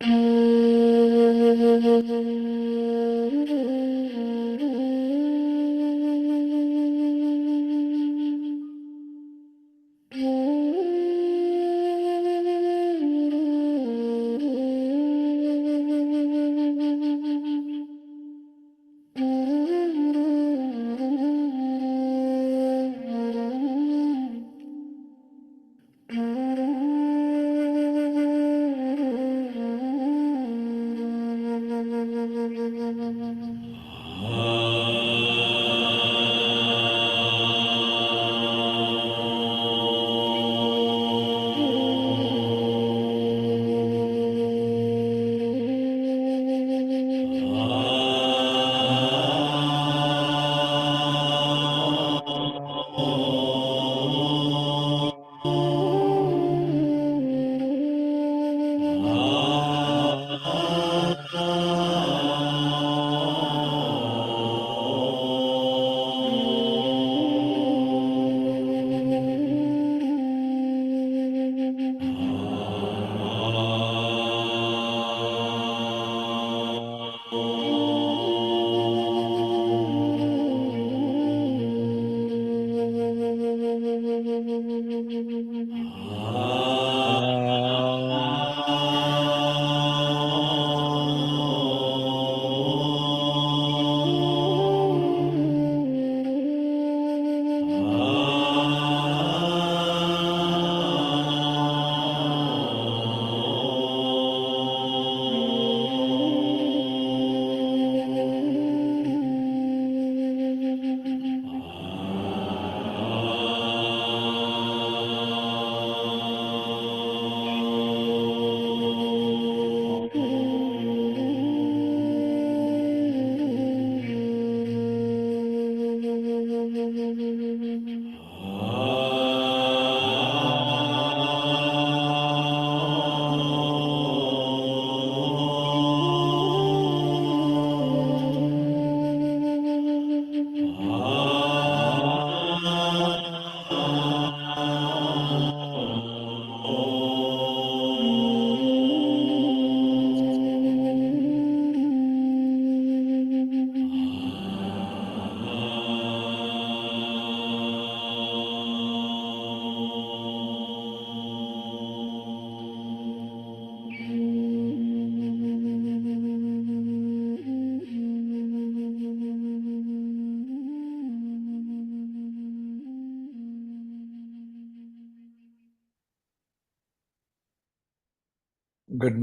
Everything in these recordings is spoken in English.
Good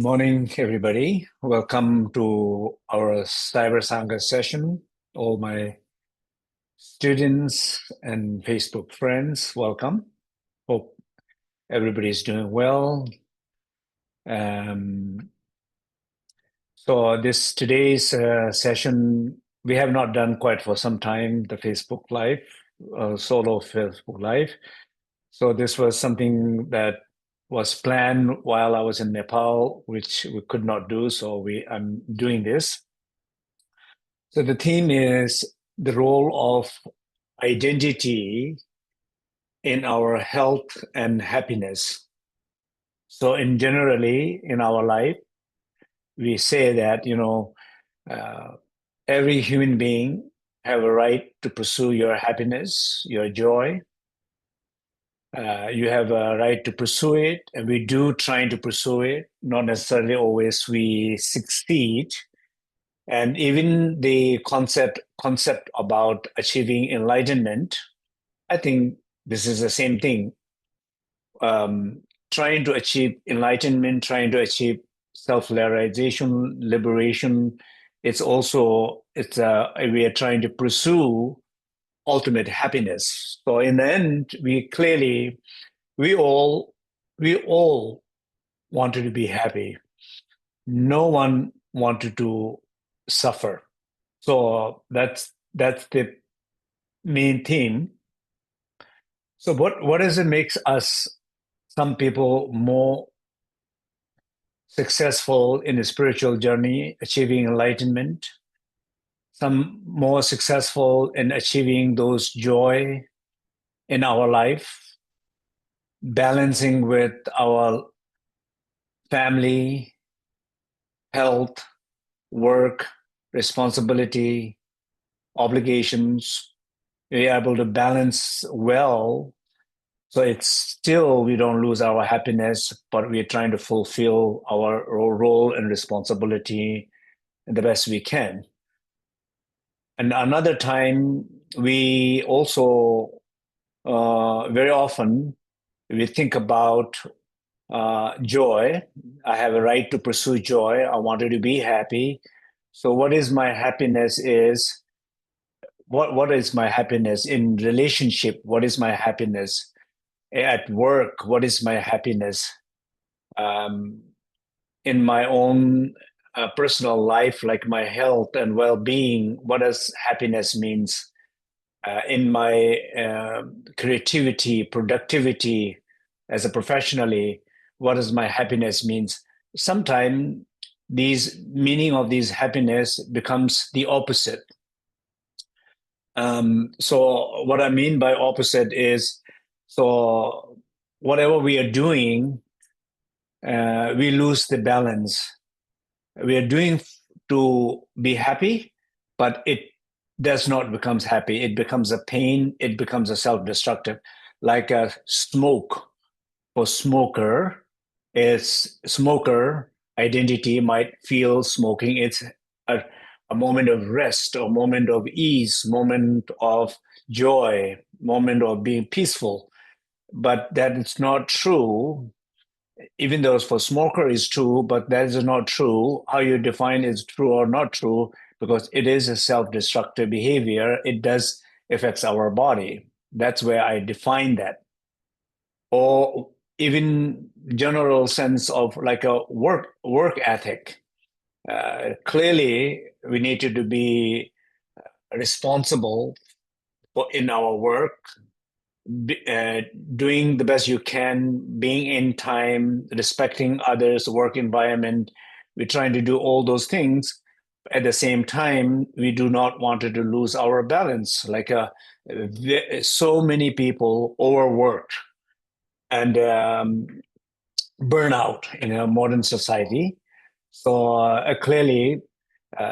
morning, everybody. Welcome to our Cyber Sangha session. All my students and Facebook friends, welcome. Hope everybody's doing well. So today's session, we have not done quite for some time, the Facebook Live, solo Facebook Live. So this was something that was planned while I was in Nepal, which we could not do. So I'm doing this. So the theme is the role of identity in our health and happiness. So generally in our life, we say that, every human being have a right to pursue your happiness, your joy. You have a right to pursue it, and we do trying to pursue it. Not necessarily always we succeed. And even the concept about achieving enlightenment, I think this is the same thing. Trying to achieve enlightenment, trying to achieve self-realization, liberation. We are trying to pursue ultimate happiness. So in the end, we all wanted to be happy. No one wanted to suffer. So that's the main theme. So what does it makes us, some people, more successful in a spiritual journey, achieving enlightenment, some more successful in achieving those joy in our life, balancing with our family, health, work, responsibility, obligations. We're able to balance well. So it's still, we don't lose our happiness, but we're trying to fulfill our role and responsibility the best we can. And another time, we also very often we think about joy. I have a right to pursue joy. I wanted to be happy. So, what is my happiness? Is what is my happiness in relationship? What is my happiness at work? What is my happiness um, in my own personal life, like my health and well-being? What does happiness means? In my creativity, productivity as a professionally, what does my happiness means? Sometimes these meaning of these happiness becomes the opposite. So what I mean by opposite is, so whatever we are doing, we lose the balance. We are doing to be happy, but it does not becomes happy. It becomes a pain. It becomes a self-destructive, like a smoke. For smoker, is smoker identity might feel smoking. It's a moment of rest, a moment of ease, moment of joy, moment of being peaceful. But that is not true, even though for smoker is true, but that is not true. How you define is true or not true, because it is a self-destructive behavior. It does affects our body. That's where I define that. Or even general sense of like a work ethic. Clearly, we need to be responsible in our work, uh, doing the best you can, being in time, respecting others, work environment. We're trying to do all those things. At the same time, we do not want to lose our balance. Like so many people overworked and burnout in a modern society. So clearly,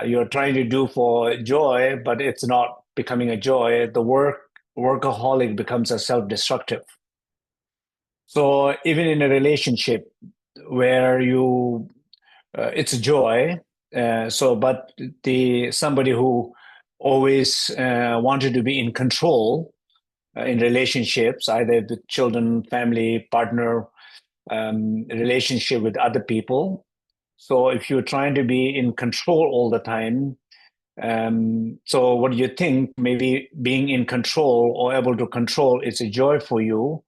you're trying to do for joy, but it's not becoming a joy. The workaholic becomes a self-destructive. So even in a relationship where it's a joy. But the somebody who always wanted to be in control in relationships, either with children, family, partner, relationship with other people. So if you're trying to be in control all the time, so what do you think? Maybe being in control or able to control is a joy for you,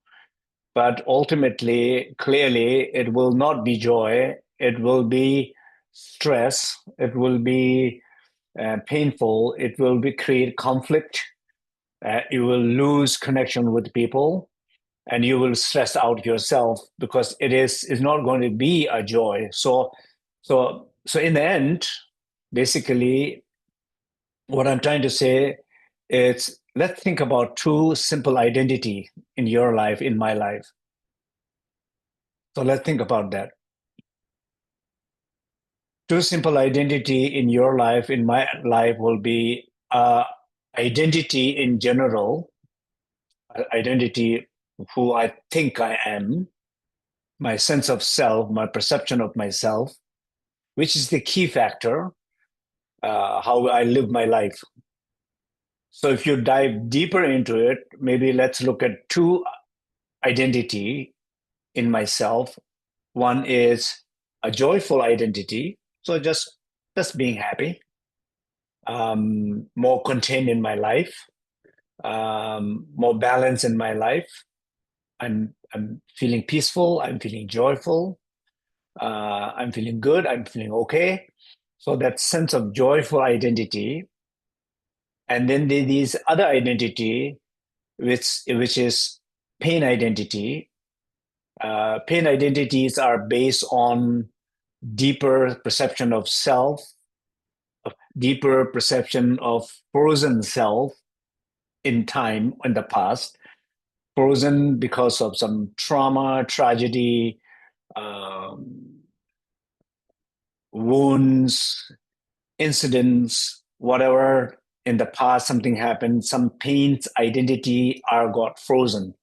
but ultimately, clearly, it will not be joy. It will be stress. It will be painful. It will be create conflict. You will lose connection with people, and you will stress out yourself because is not going to be a joy. So in the end, basically, what I'm trying to say is let's think about two simple identity in your life, in my life. So let's think about that. Two simple identity in your life, in my life, will be identity in general, identity who I think I am, my sense of self, my perception of myself, which is the key factor, how I live my life. So if you dive deeper into it, maybe let's look at two identity in myself. One is a joyful identity, so just being happy, more contained in my life, more balance in my life. I'm feeling peaceful. I'm feeling joyful. I'm feeling good. I'm feeling okay. So that sense of joyful identity, and then these other identity, which is pain identity. Pain identities are based on deeper perception of self, deeper perception of frozen self in time in the past, frozen because of some trauma, tragedy, um, wounds, incidents, whatever in the past something happened, some pains, identity are got frozen,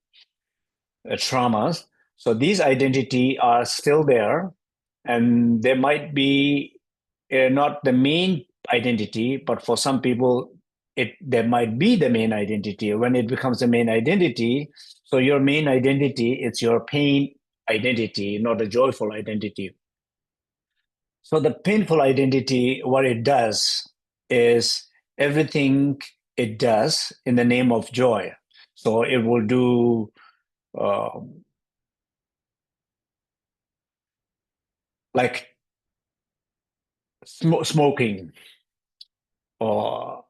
traumas. So these identity are still there, and they might be not the main identity, but for some people, it there might be the main identity. When it becomes the main identity, so your main identity, it's your pain identity, not a joyful identity. So the painful identity, what it does is everything it does in the name of joy. So it will do uh, like smoking or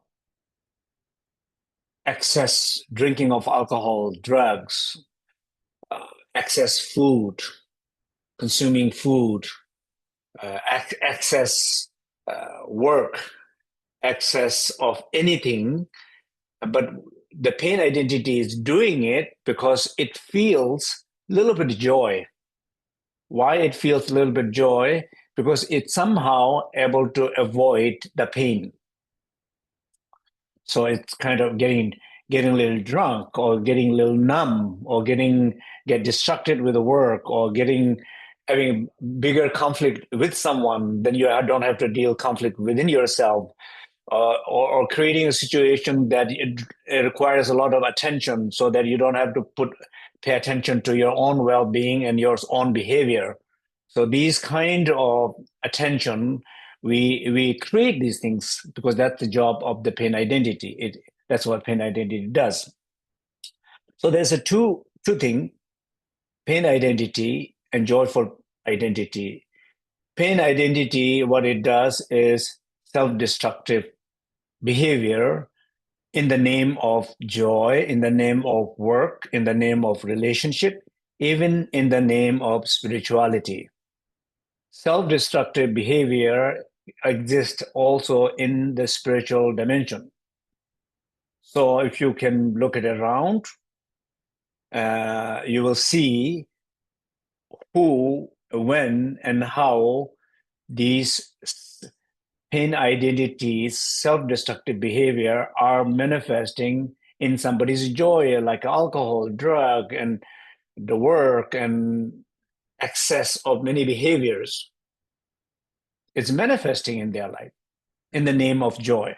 excess drinking of alcohol, drugs, uh, excess food, consuming food, excess work, excess of anything. But the pain identity is doing it because it feels a little bit joy. Why it feels a little bit joy? Because it's somehow able to avoid the pain. So it's kind of getting a little drunk or getting a little numb or get distracted with the work or having bigger conflict with someone. Then you don't have to deal conflict within yourself, or creating a situation that it requires a lot of attention so that you don't have to pay attention to your own well-being and your own behavior. So these kind of attention, we create these things because that's the job of the pain identity. That's what pain identity does. So there's a two thing: pain identity and joyful identity. Pain identity, what it does is self-destructive behavior in the name of joy, in the name of work, in the name of relationship, even in the name of spirituality. Self-destructive behavior exists also in the spiritual dimension. So if you can look at it around, you will see who, when, and how these pain identities, self-destructive behavior are manifesting in somebody's joy, like alcohol, drug, and the work and excess of many behaviors. It's manifesting in their life in the name of joy.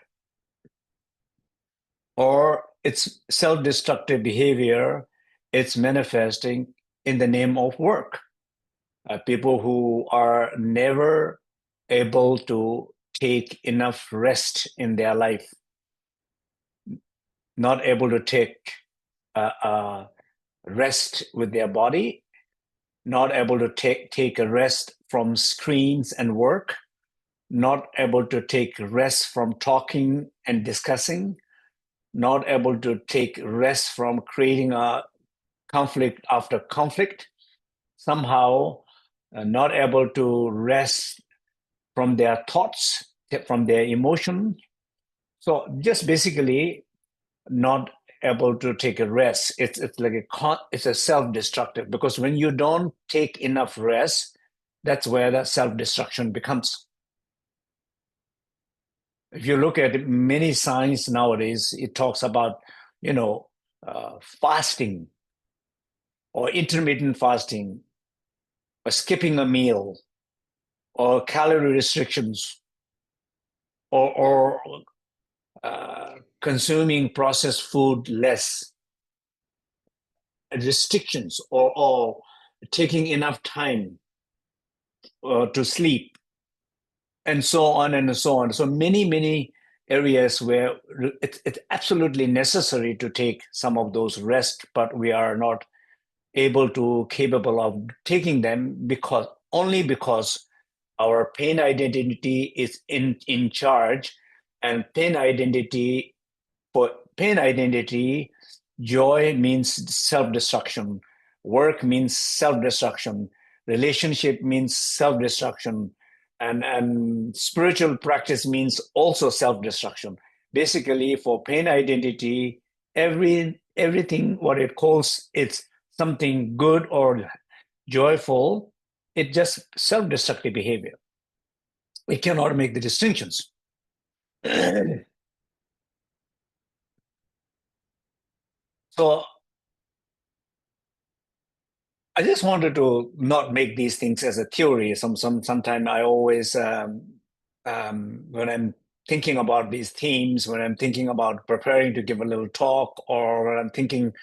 Or it's self-destructive behavior, it's manifesting in the name of work. People who are never able to take enough rest in their life, not able to take rest with their body, not able to take a rest from screens and work, not able to take rest from talking and discussing, not able to take rest from creating a conflict after conflict, somehow not able to rest from their thoughts, from their emotions. So just basically not able to take a rest. It's like it's a self-destructive, because when you don't take enough rest, that's where the self-destruction becomes. If you look at many science nowadays, it talks about, fasting or intermittent fasting or skipping a meal or calorie restrictions or consuming processed food less, restrictions or taking enough time to sleep, and so on and so on. So many areas where it's absolutely necessary to take some of those rest, but we are not capable of taking them because our pain identity is in charge. And for pain identity, joy means self-destruction, work means self-destruction, relationship means self-destruction, and spiritual practice means also self-destruction. Basically, for pain identity, everything what it calls it's something good or joyful, it's just self-destructive behavior. We cannot make the distinctions. So I just wanted to not make these things as a theory. Sometimes I always when I'm thinking about these themes, when I'm thinking about preparing to give a little talk, or when I'm thinking,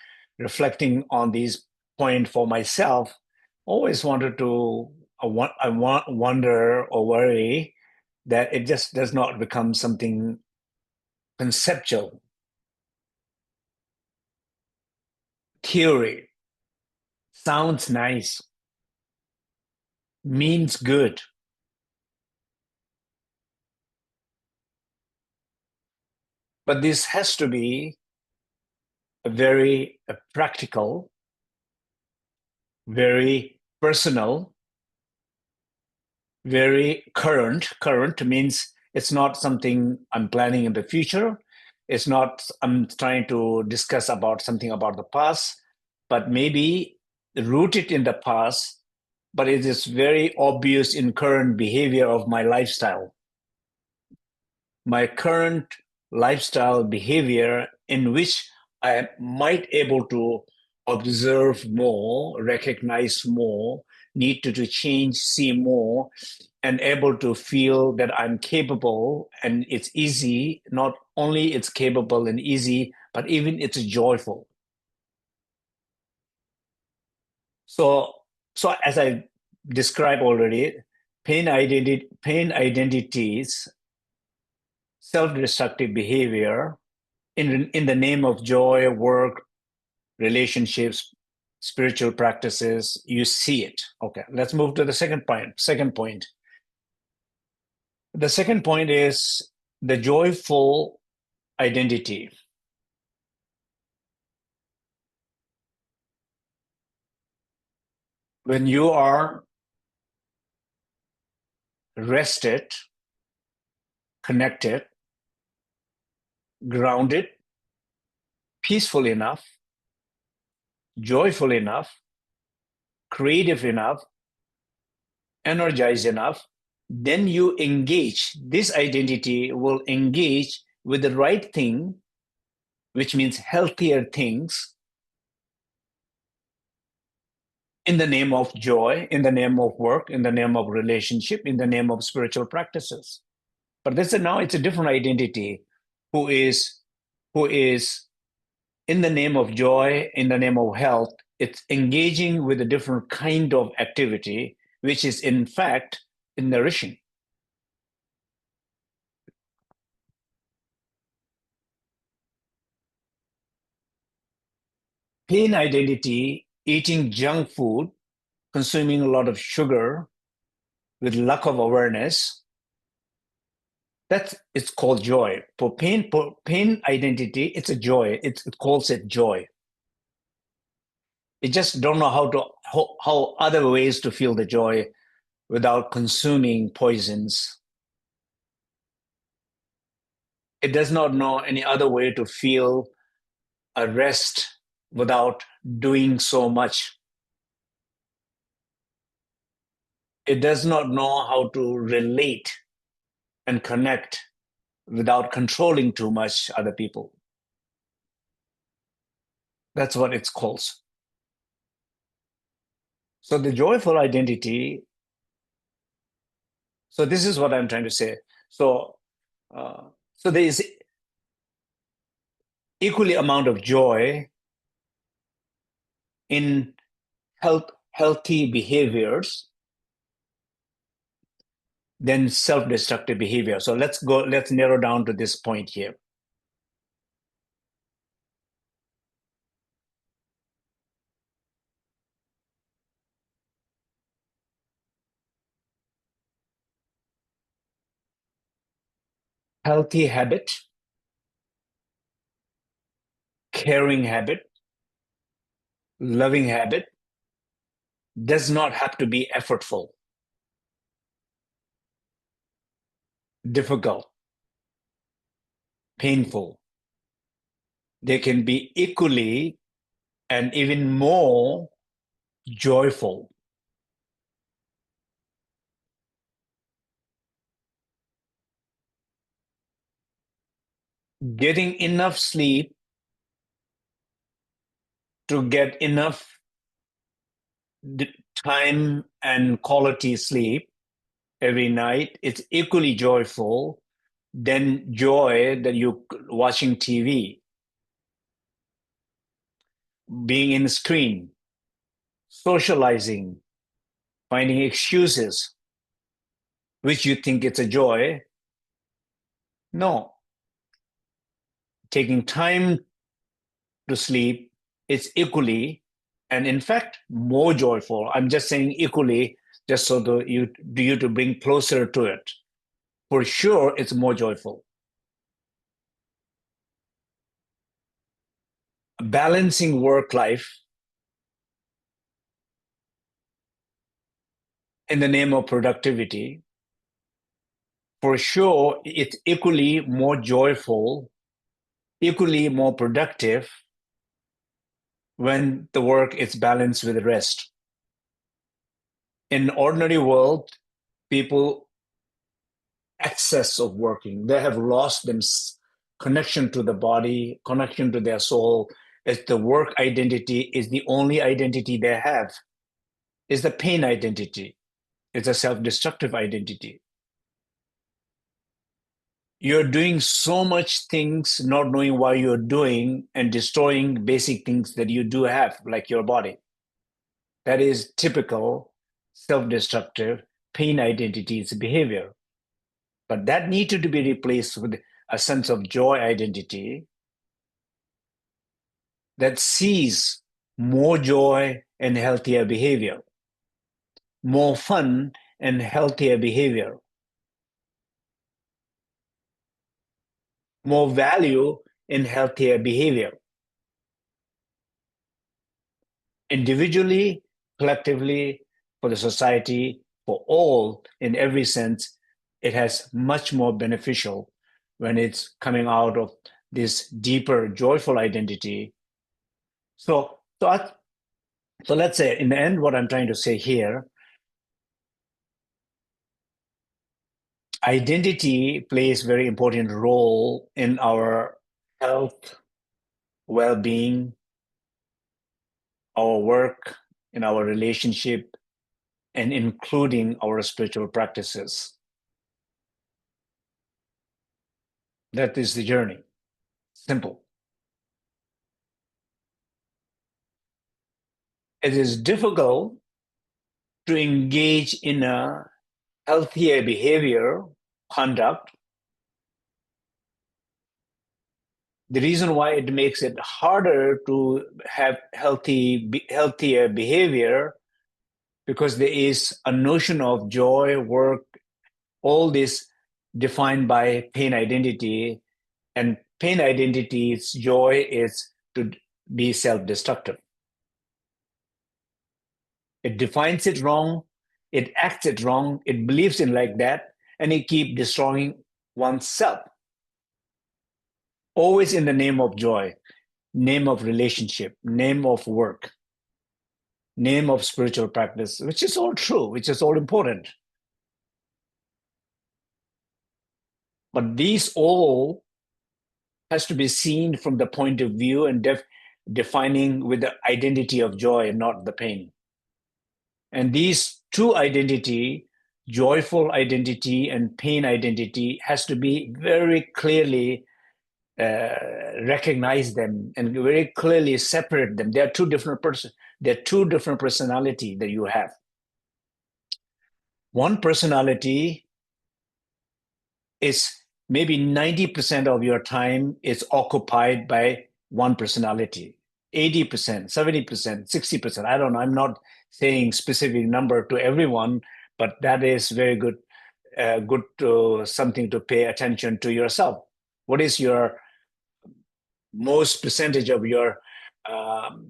reflecting on these points for myself, always wanted to wonder or worry that it just does not become something conceptual theory. Sounds nice, means good, but this has to be a very practical, very personal, very current. Current means it's not something I'm planning in the future. It's not I'm trying to discuss about something about the past, but maybe rooted in the past, but it is very obvious in current behavior of my lifestyle. My current lifestyle behavior in which I might able to observe more, recognize more, need to change, see more, and able to feel that I'm capable and it's easy. Not only it's capable and easy, but even it's joyful. So, so as I described already, pain identities, self-destructive behavior in the name of joy, work, relationships, spiritual practices, you see it. Okay, let's move to the second point. The second point is the joyful identity. When you are rested, connected, grounded, peaceful enough, joyful enough, creative enough, energized enough, then you engage. This identity will engage with the right thing, which means healthier things, in the name of joy, in the name of work, in the name of relationship, in the name of spiritual practices. But this is now it's a different identity who is in the name of joy, in the name of health. It's engaging with a different kind of activity, which is in fact nourishing. Pain identity, eating junk food, consuming a lot of sugar with lack of awareness, that's it's called joy. For pain identity, it's a joy. It calls it joy. It just don't know how other ways to feel the joy without consuming poisons. It does not know any other way to feel a rest without doing so much. It does not know how to relate and connect without controlling too much other people. That's what it calls. So the joyful identity. So this is what I'm trying to say. So, so there is equally amount of joy in healthy behaviors than self-destructive behavior. So let's narrow down to this point here. Healthy habit, caring habit, loving habit does not have to be effortful, difficult, painful. They can be equally and even more joyful. Getting enough sleep to get enough time and quality sleep every night, it's equally joyful than joy that you watching TV, being in the screen, socializing, finding excuses, which you think it's a joy. No, taking time to sleep is equally, and in fact, more joyful. I'm just saying equally, just so that you to bring closer to it. For sure, it's more joyful. Balancing work life in the name of productivity, for sure, it's equally more joyful, equally more productive when the work is balanced with rest. In ordinary world, people excess of working. They have lost them connection to the body, connection to their soul. It's the work identity is the only identity they have. It's the pain identity. It's a self-destructive identity. You're doing so much things, not knowing why you're doing and destroying basic things that you do have, like your body. That is typical self-destructive pain identities behavior. But that needed to be replaced with a sense of joy identity that sees more joy and healthier behavior, more fun and healthier behavior, more value in healthier behavior. Individually, collectively, for the society, for all, in every sense, it has much more beneficial when it's coming out of this deeper, joyful identity. So let's say, in the end, what I'm trying to say here, identity plays a very important role in our health, well-being, our work, in our relationship, and including our spiritual practices. That is the journey. Simple. It is difficult to engage in a healthier behavior, conduct. The reason why it makes it harder to have healthier behavior, because there is a notion of joy, work, all this defined by pain identity, and pain identity's joy is to be self-destructive. It defines it wrong, it acts it wrong, it believes in like that, and it keeps destroying oneself. Always in the name of joy, name of relationship, name of work, name of spiritual practice, which is all true, which is all important. But these all has to be seen from the point of view and defining with the identity of joy and not the pain. And these two identity, joyful identity and pain identity, has to be very clearly recognize them and very clearly separate them. They're two different persons. They're two different personality that you have. One personality is maybe 90% of your time is occupied by one personality. 80%, 70%, 60%. I don't know. I'm not saying specific number to everyone, but that is very good, good to something to pay attention to yourself. What is your most percentage of um,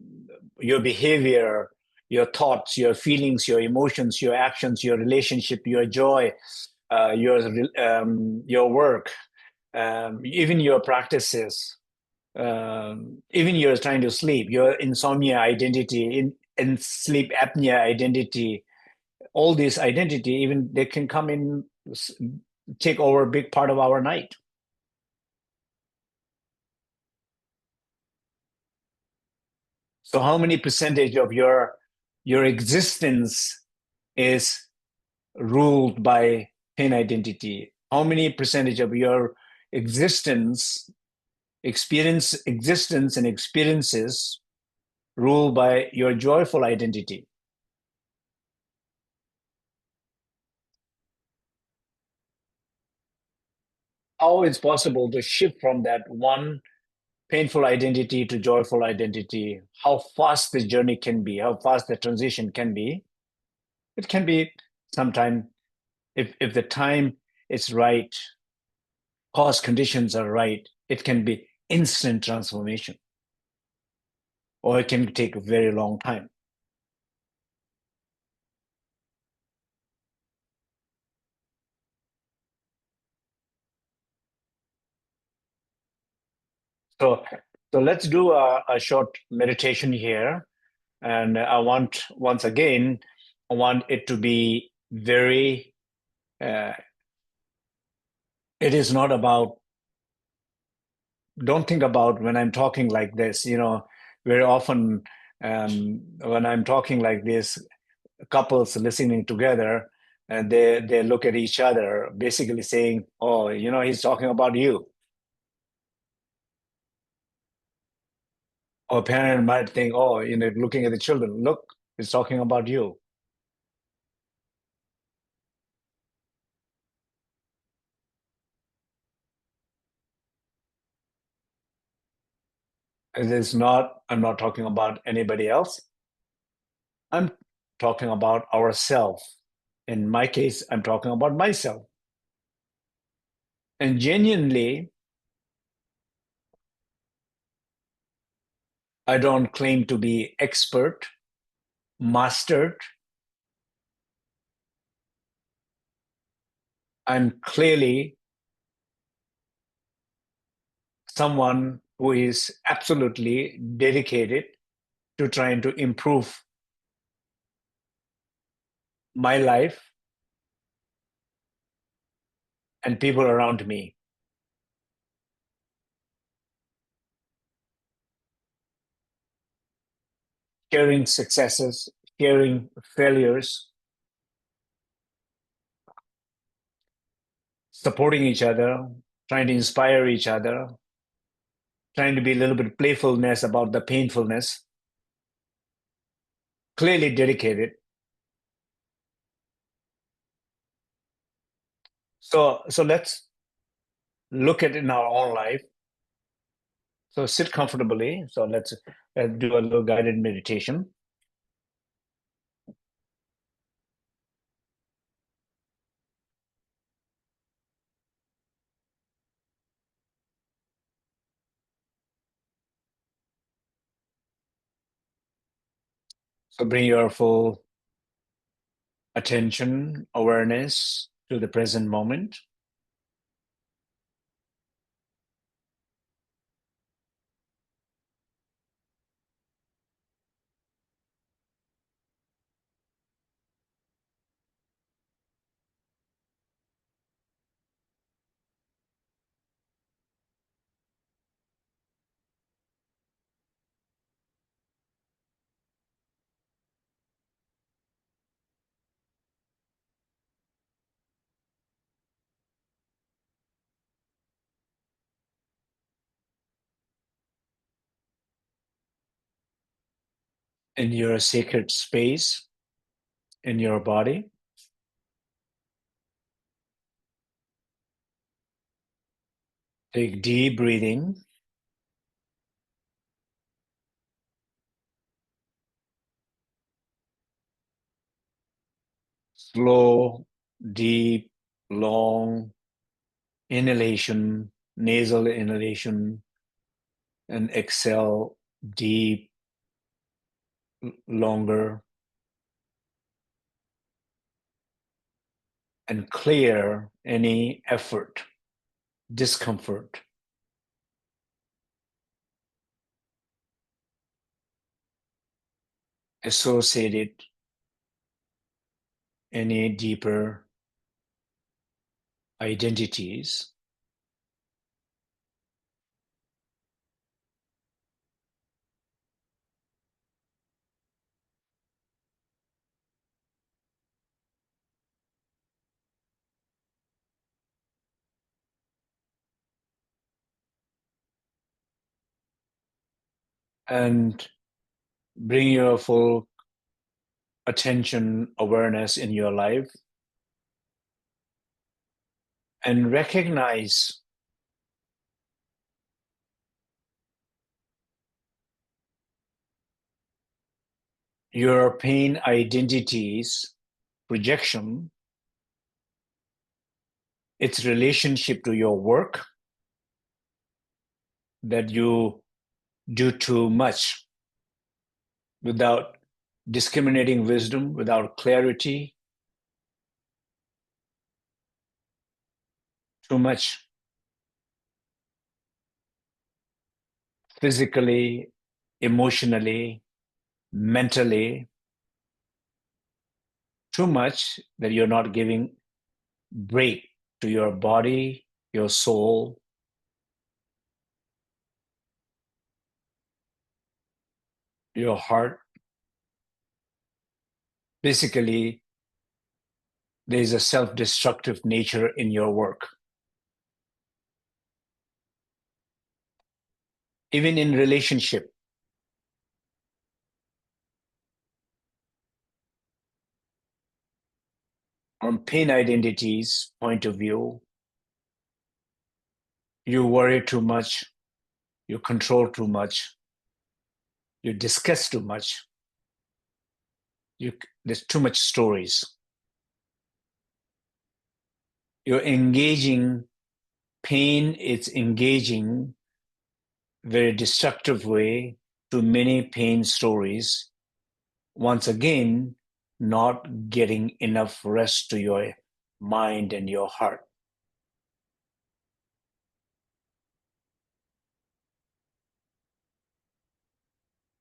your behavior, your thoughts, your feelings, your emotions, your actions, your relationship, your joy, your work, even your practices, even you're trying to sleep, your insomnia identity, in sleep apnea identity, all these identity, even they can come in, take over a big part of our night. So how many percentage of your existence is ruled by pain identity? How many percentage of your existence, existence and experiences ruled by your joyful identity? How is possible to shift from that one painful identity to joyful identity? How fast the journey can be, how fast the transition can be? It can be sometime, if the time is right, cause conditions are right, it can be instant transformation, or it can take a very long time. So, so let's do a short meditation here. And I want, once again, I want it to be very, uh, it is not about, don't think about when I'm talking like this, very often when I'm talking like this, couples listening together, and they look at each other, basically saying, "Oh, he's talking about you." Or a parent might think, "Oh, looking at the children, look, he's talking about you." It is not. I'm not talking about anybody else. I'm talking about ourselves. In my case, I'm talking about myself. And genuinely, I don't claim to be expert, mastered. I'm clearly someone who is absolutely dedicated to trying to improve my life and people around me. Sharing successes, sharing failures, supporting each other, trying to inspire each other, trying to be a little bit playfulness about the painfulness, clearly dedicated. So let's look at it in our own life. So sit comfortably. So let's do a little guided meditation. So bring your full attention, awareness to the present moment. In your sacred space, in your body. Take deep breathing. Slow, deep, long inhalation, nasal inhalation, and exhale deep, longer, and clear any effort, discomfort associated, any deeper identities. and bring your full attention, awareness in your life, and recognize your pain identity's projection, its relationship to your work, that you do too much without discriminating wisdom, without clarity, too much physically, emotionally, mentally, too much that you're not giving break to your body, your soul, your heart. Basically, there's a self-destructive nature in your work. Even in relationship, from pain identity's point of view, you worry too much, you control too much, you discuss too much, there's too much stories. You're engaging pain, it's engaging very destructive way to many pain stories. Once again, not getting enough rest to your mind and your heart.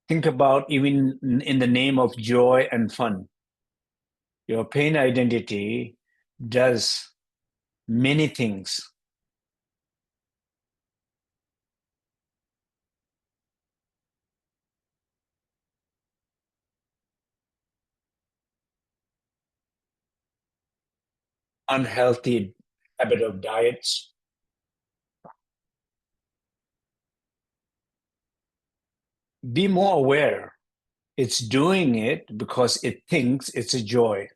Think about even in the name of joy and fun. Your pain identity does many things. Unhealthy habit of diets. Be more aware. It's doing it because it thinks it's a joy.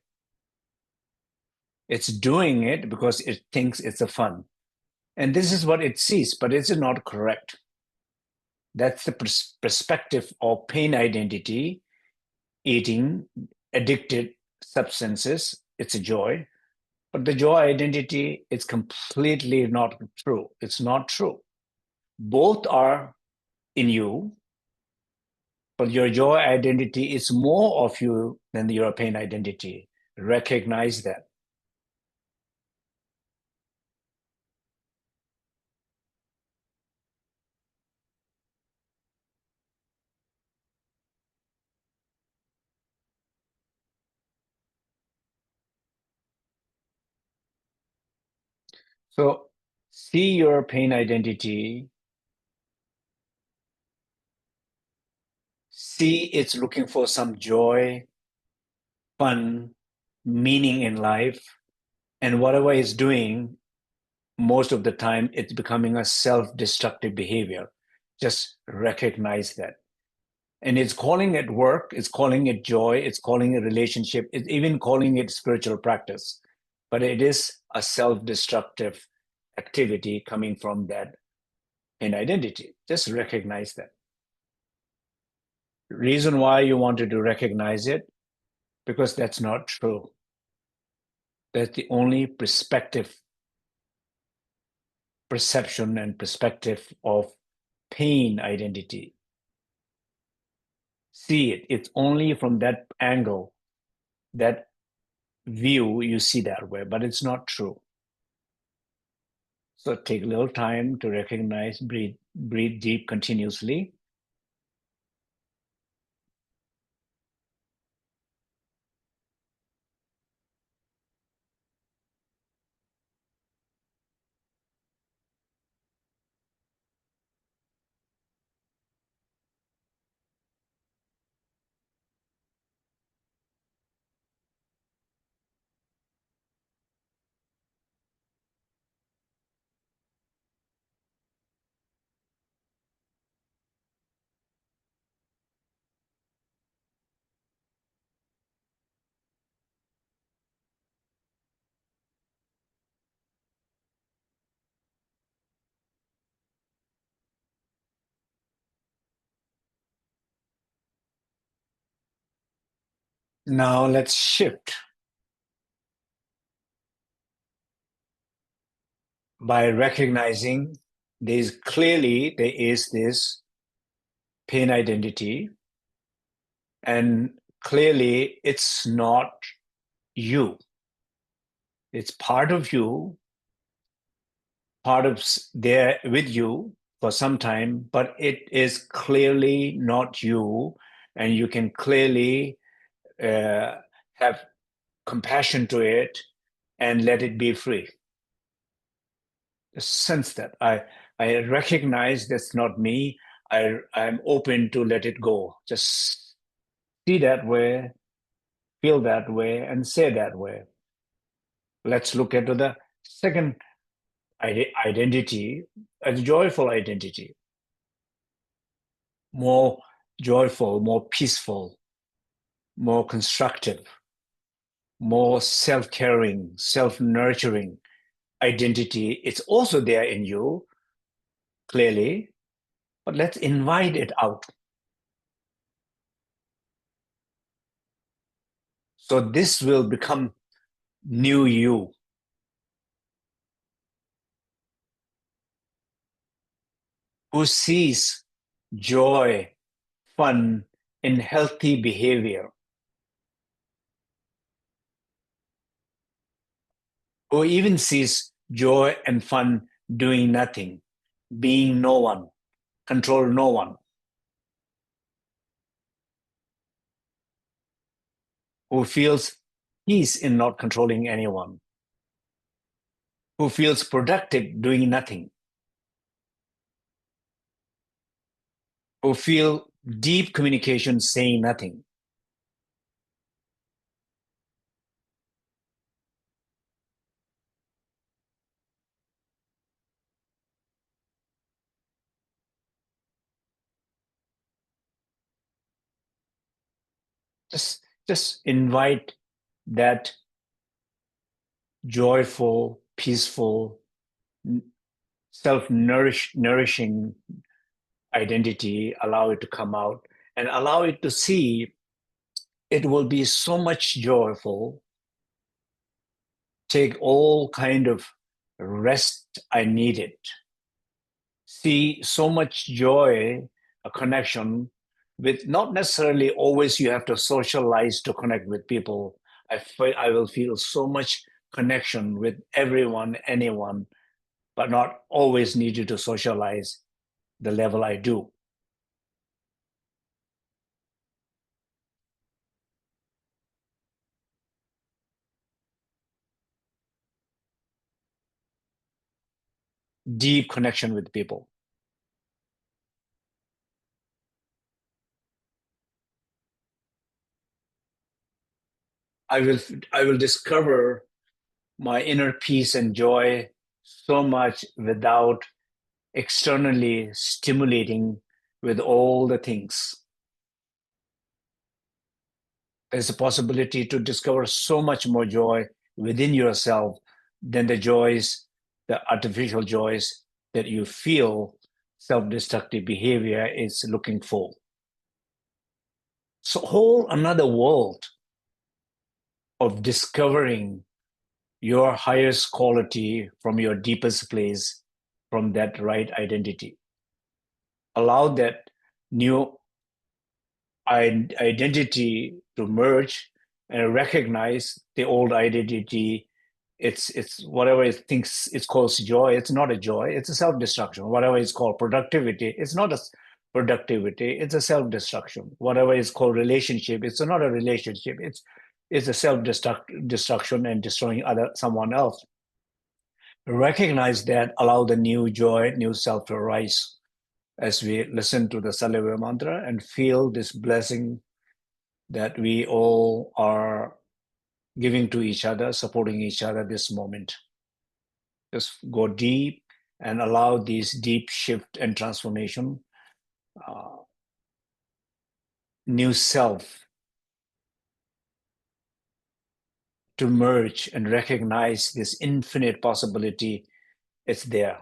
It's doing it because it thinks it's a fun. And this is what it sees, but it's not correct. That's the perspective of pain identity, eating, addicted substances. It's a joy. But the joy identity is completely not true. It's not true. Both are in you, but your joy identity is more of you than your pain identity. Recognize that. So see your pain identity, see it's looking for some joy, fun, meaning in life, and whatever it's doing, most of the time it's becoming a self-destructive behavior. Just recognize that. And it's calling it work, it's calling it joy, it's calling it relationship, it's even calling it spiritual practice. But it is a self-destructive activity coming from that in identity. Just recognize that. Reason why you wanted to recognize it, because that's not true. That's the only perception and perspective of pain identity. See it. It's only from that angle, that view, you see that way, but it's not true. So take a little time to recognize, breathe deep continuously. Now let's shift by recognizing there is this pain identity, and clearly it's not you. It's part of you, part of there with you for some time, but it is clearly not you, and you can clearly uh, have compassion to it and let it be free. Just sense that I recognize that's not me. I'm open to let it go. Just see that way, feel that way, and say that way. Let's look into the second identity, a joyful identity, more joyful, more peaceful, more constructive, more self-caring, self-nurturing identity. It's also there in you, clearly, but let's invite it out. So this will become new you, who sees joy, fun in healthy behavior, who even sees joy and fun doing nothing, being no one, control no one, who feels peace in not controlling anyone, who feels productive doing nothing, who feel deep communication saying nothing. Just invite that joyful, peaceful, self-nourishing identity, allow it to come out and allow it to see it will be so much joyful. Take all kind of rest I needed. See so much joy, a connection with not necessarily always you have to socialize to connect with people. I will feel so much connection with everyone, anyone, but not always needed to socialize the level I do. Deep connection with people. I will I will discover my inner peace and joy so much without externally stimulating with all the things. There's a possibility to discover so much more joy within yourself than the joys, the artificial joys that you feel self-destructive behavior is looking for. So whole another world of discovering your highest quality from your deepest place, from that right identity. Allow that new identity to merge and recognize the old identity. It's whatever it thinks it's called joy. It's not a joy. It's a self-destruction. Whatever is called productivity, it's not a productivity. It's a self-destruction. Whatever is called relationship, it's not a relationship. It's a self-destruction and destroying someone else. Recognize that, allow the new joy, new self to arise as we listen to the Salve mantra and feel this blessing that we all are giving to each other, supporting each other this moment. Just go deep and allow this deep shift and transformation, uh, new self to merge and recognize this infinite possibility. It's there.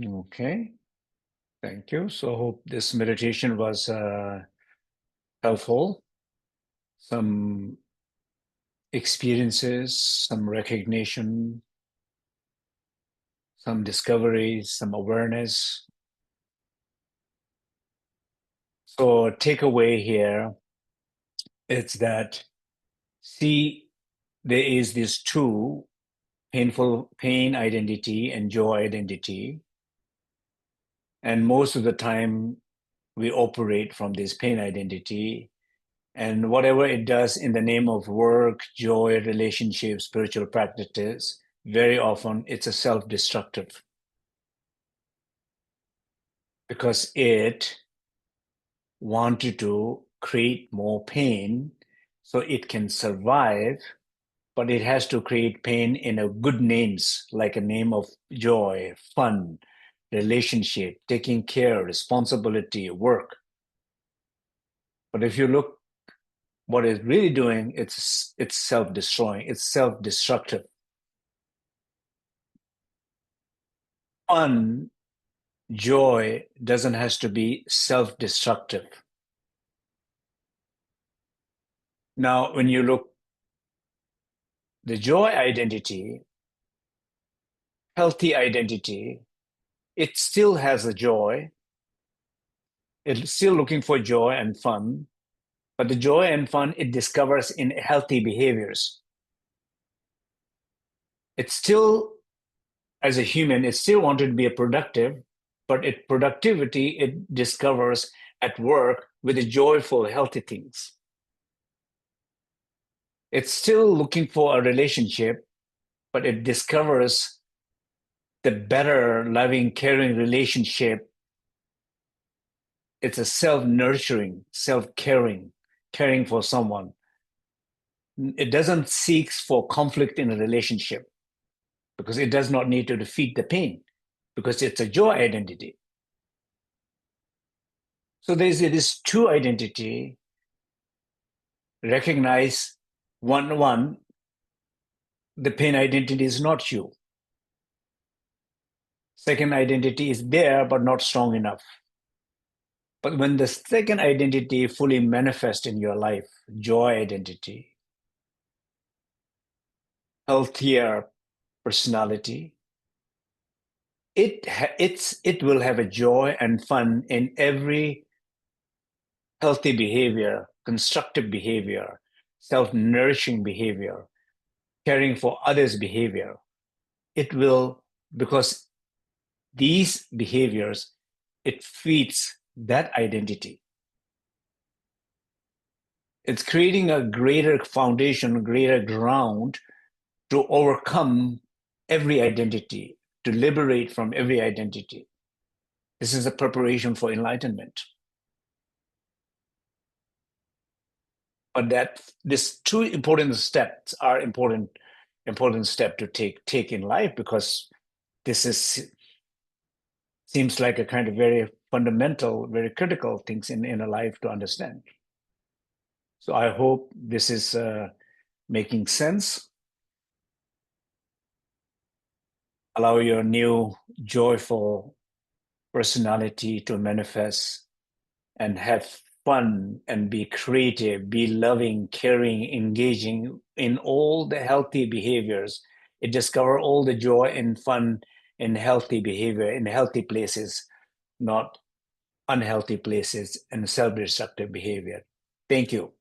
Okay, thank you. So hope this meditation was helpful. Some experiences, some recognition, some discoveries, some awareness. So takeaway here is that see there is this two pain identity and joy identity. And most of the time we operate from this pain identity. And whatever it does in the name of work, joy, relationships, spiritual practices, very often it's a self-destructive because it wanted to create more pain so it can survive, but it has to create pain in a good names, like a name of joy, fun, relationship, taking care, responsibility, work. But if you look what it's really doing, it's self-destroying, it's self-destructive. Fun, joy doesn't has to be self-destructive. Now, when you look the joy identity, healthy identity, it still has a joy. It's still looking for joy and fun, but the joy and fun it discovers in healthy behaviors. It's still, as a human, it still wanted to be a productive, but productivity it discovers at work with the joyful, healthy things. It's still looking for a relationship, but it discovers the better, loving, caring relationship. It's a self-nurturing, self-caring, caring for someone. It doesn't seek for conflict in a relationship because it does not need to defeat the pain because it's a joy identity. So there's this two identity, recognize one, the pain identity is not you. Second identity is there, but not strong enough. But when the second identity fully manifests in your life, joy identity, healthier personality, it will have a joy and fun in every healthy behavior, constructive behavior, self-nourishing behavior, caring for others' behavior. It will, because these behaviors, it feeds that identity. It's creating a greater foundation, greater ground to overcome every identity, to liberate from every identity. This is a preparation for enlightenment. But that these two important steps are important step to take in life because this is seems like a kind of very fundamental, very critical things in a life to understand. So I hope this is making sense. Allow your new joyful personality to manifest and have fun and be creative, be loving, caring, engaging in all the healthy behaviors. It discover all the joy and fun in healthy behavior, in healthy places, not unhealthy places and self-destructive behavior. Thank you.